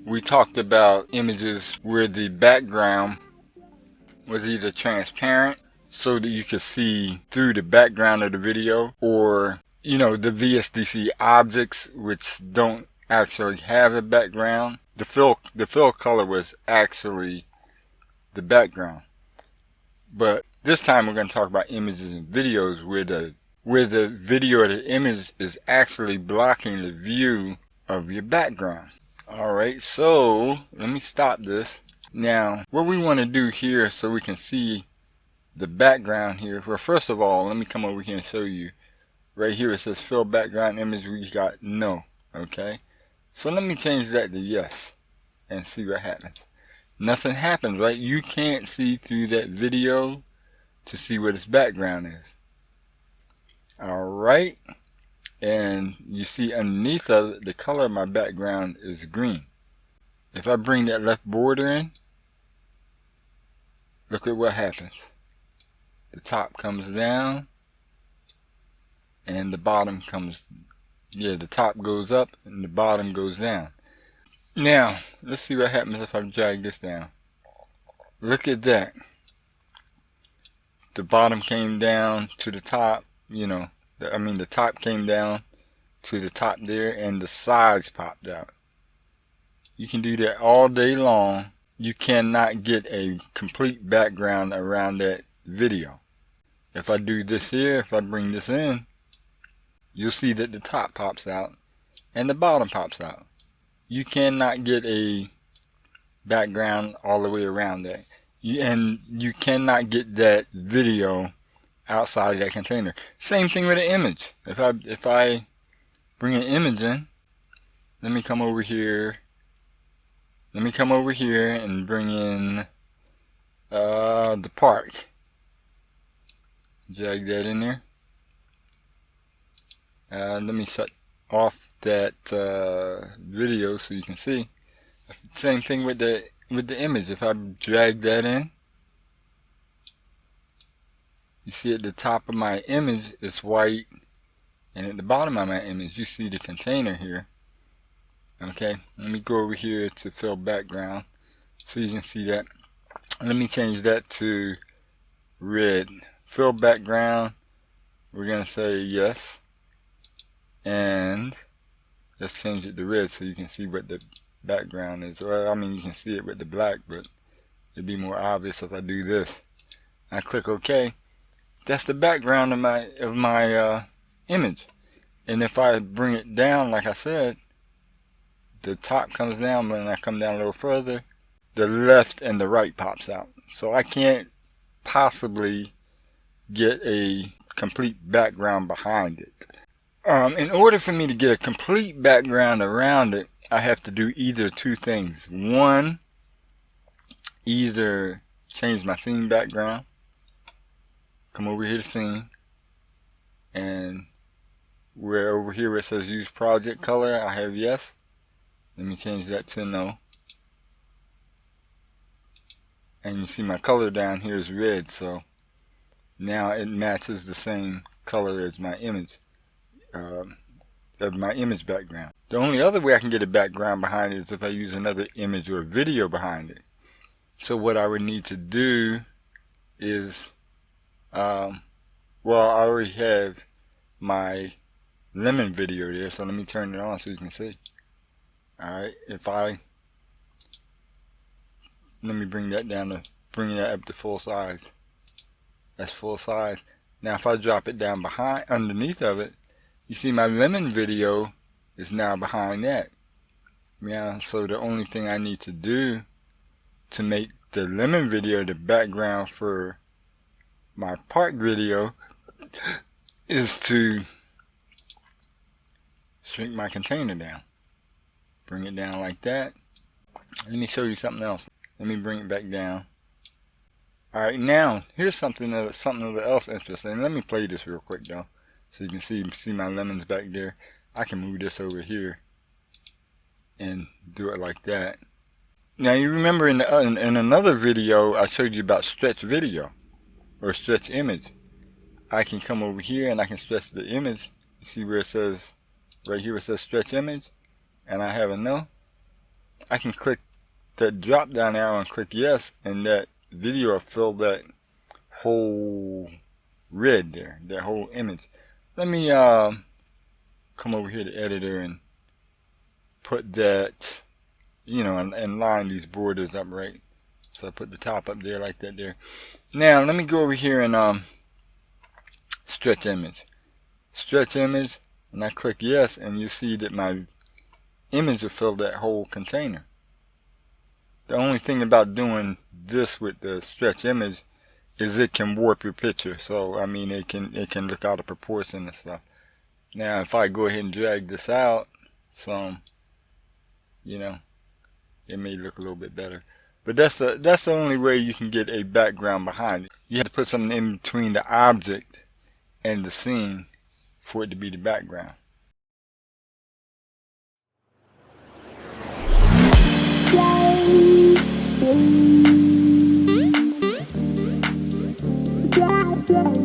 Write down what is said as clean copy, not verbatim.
we talked about images where the background was either transparent so that you could see through the background of the video, or the Vsdc objects which don't actually have a background. The fill color was actually the background. But this time we're going to talk about images and videos where the video or the image is actually blocking the view of your background. Alright, so let me stop this. Now, what we want to do here so we can see the background here. Well, first of all, let me come over here and show you. Right here it says fill background image. We got no. Okay, so let me change that to yes and see what happens. Nothing happens, right? You can't see through that video to see what its background is. Alright, and you see underneath of it, the color of my background is green. If I bring that left border in, look at what happens. The top comes down and the bottom comes, the top goes up and the bottom goes down. Now, let's see what happens if I drag this down. Look at that. The bottom came down to the top, the top came down to the top there and the sides popped out. You can do that all day long. You cannot get a complete background around that video. If I do this here, if I bring this in, you'll see that the top pops out and the bottom pops out. You cannot get a background all the way around that. And you cannot get that video outside of that container. Same thing with an image. If I bring an image in, let me come over here. Let me come over here and bring in the park. Drag that in there. Let me shut off that video so you can see. Same thing with the image. If I drag that in, you see at the top of my image it's white, and at the bottom of my image you see the container here. Okay, let me go over here to fill background so you can see that. Let me change that to red. Fill background, we're going to say yes, and let's change it to red so you can see what the background is. Well, I mean, you can see it with the black, but it'd be more obvious if I do this. I click OK. That's the background of my image. And if I bring it down, like I said, the top comes down. When I come down a little further, the left and the right pops out. So I can't possibly get a complete background behind it. In order for me to get a complete background around it, I have to do either two things. One, either change my scene background, come over here to scene, and where over here where it says use project color, I have yes. Let me change that to no. And you see my color down here is red, so now it matches the same color as my image, of my image background. The only other way I can get a background behind it is if I use another image or video behind it. So what I would need to do is, well, I already have my lemon video there, so let me turn it on so you can see. Alright, let me bring that down to, bring that up to full size. That's full size. Now if I drop it down underneath of it, you see my lemon video is now behind that. Yeah, so the only thing I need to do to make the lemon video the background for my park video is to shrink my container down. Bring it down like that. Let me show you something else. Let me bring it back down. Alright, now here's something else interesting. Let me play this real quick though, so you can see my lemons back there. I can move this over here and do it like that. Now you remember in another video I showed you about stretch video or stretch image. I can come over here and I can stretch the image. You see where it says, right here it says stretch image, and I have a no. I can click that drop down arrow and click yes, and that video will fill that whole red there, that whole image. Let me come over here to editor and put that, you know, and line these borders up right. So I put the top up there like that there. Now let me go over here and stretch image. Stretch image, and I click yes, and you see that my image will fill that whole container. The only thing about doing this with the stretch image is it can warp your picture. So I mean, it can look out of proportion and stuff. Now if I go ahead and drag this out some, you know, it may look a little bit better. But that's the only way you can get a background behind it. You have to put something in between the object and the scene for it to be the background. Yeah.